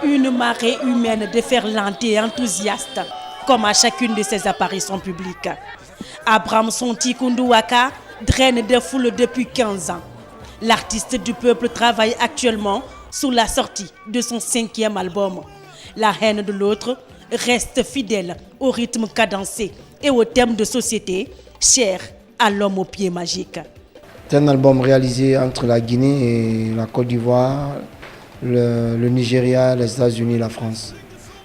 Une marée humaine déferlante et enthousiaste, comme à chacune de ses apparitions publiques. Abraham Sonti Koundouaka draine des foules depuis 15 ans. L'artiste du peuple travaille actuellement sur la sortie de son 5e album. La haine de l'autre reste fidèle au rythme cadencé et au thème de société cher à l'homme au pied magique. C'est un album réalisé entre la Guinée et la Côte d'Ivoire, le Nigeria, les États-Unis, la France.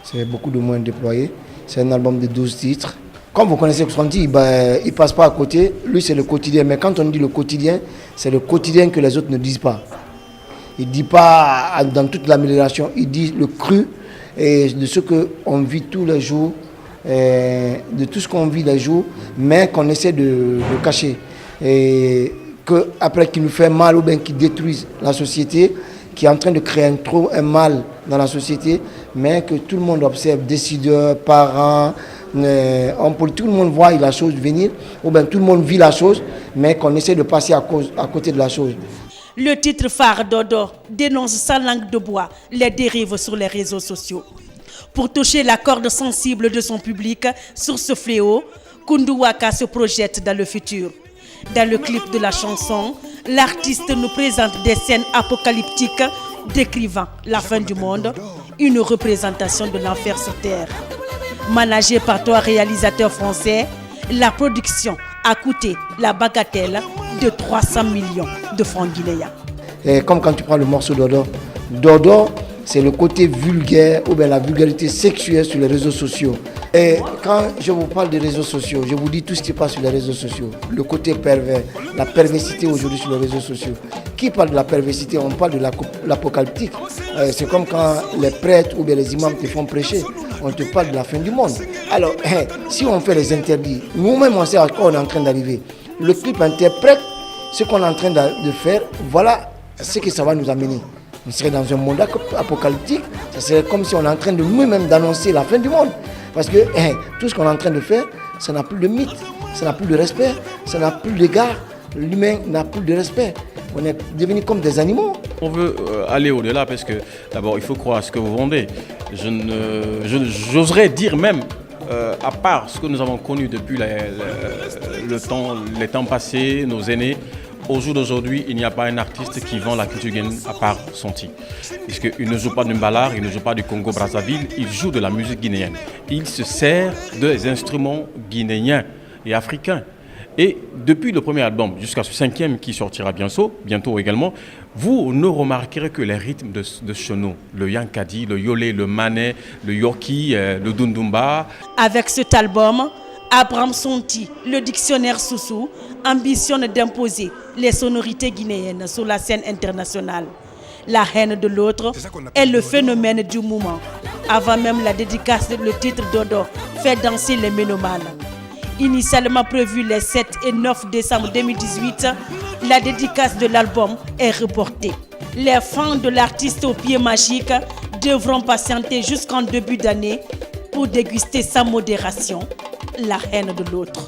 C'est beaucoup de moyens déployés. C'est un album de 12 titres. Comme vous connaissez Sonti, il ne passe pas à côté. Lui, c'est le quotidien. Mais quand on dit le quotidien, c'est le quotidien que les autres ne disent pas. Il ne dit pas dans toute l'amélioration. Il dit le cru et de ce qu'on vit tous les jours, de tout ce qu'on vit les jours, mais qu'on essaie de cacher. Et qu'après qu'il nous fait mal ou bien qu'il détruise la société, qui est en train de créer un mal dans la société, mais que tout le monde observe, décideurs, parents, hommes politiques, tout le monde voit la chose venir, ou bien tout le monde vit la chose, mais qu'on essaie de passer à côté de la chose. Le titre phare Dodo dénonce sans langue de bois les dérives sur les réseaux sociaux. Pour toucher la corde sensible de son public sur ce fléau, Koundouaka se projette dans le futur. Dans le clip de la chanson, l'artiste nous présente des scènes apocalyptiques décrivant la fin du monde, une représentation de l'enfer sur terre. Managée par 3 réalisateurs français, la production a coûté la bagatelle de 300 millions de francs guinéens. Et comme quand tu prends le morceau Dodo, Dodo, c'est le côté vulgaire ou bien la vulgarité sexuelle sur les réseaux sociaux. Et quand je vous parle des réseaux sociaux, je vous dis tout ce qui passe sur les réseaux sociaux. Le côté pervers, la perversité aujourd'hui sur les réseaux sociaux. Qui parle de la perversité? On parle de l'apocalyptique. C'est comme quand les prêtres ou bien les imams te font prêcher. On te parle de la fin du monde. Alors, si on fait les interdits, nous-mêmes on sait à quoi on est en train d'arriver. Le clip interprète ce qu'on est en train de faire. Voilà ce que ça va nous amener. On serait dans un monde apocalyptique. Ça serait comme si on est en train de nous-mêmes d'annoncer la fin du monde. Parce que tout ce qu'on est en train de faire, ça n'a plus de mythe, ça n'a plus de respect, ça n'a plus d'égard. L'humain n'a plus de respect. On est devenus comme des animaux. On veut aller au-delà parce que d'abord il faut croire à ce que vous vendez. J'oserais dire même, à part ce que nous avons connu depuis les temps passés, nos aînés, au jour d'aujourd'hui, il n'y a pas un artiste qui vend la culture guinéenne à part Sonti. Puisqu'il ne joue pas du mbalar, il ne joue pas du Congo-Brazzaville, il joue de la musique guinéenne. Il se sert des instruments guinéens et africains. Et depuis le premier album jusqu'à ce 5e qui sortira bientôt également, vous ne remarquerez que les rythmes de chenou, le yankadi, le yolé, le mané, le yoki, le dundumba. Avec cet album, Abraham Sonti, le dictionnaire Soussou, ambitionne d'imposer les sonorités guinéennes sur la scène internationale. La haine de l'autre est le phénomène du moment. Avant même la dédicace, le titre Dodo fait danser les mélomanes. Initialement prévu les 7 et 9 décembre 2018, la dédicace de l'album est reportée. Les fans de l'artiste au pied magique devront patienter jusqu'en début d'année pour déguster sans modération la haine de l'autre.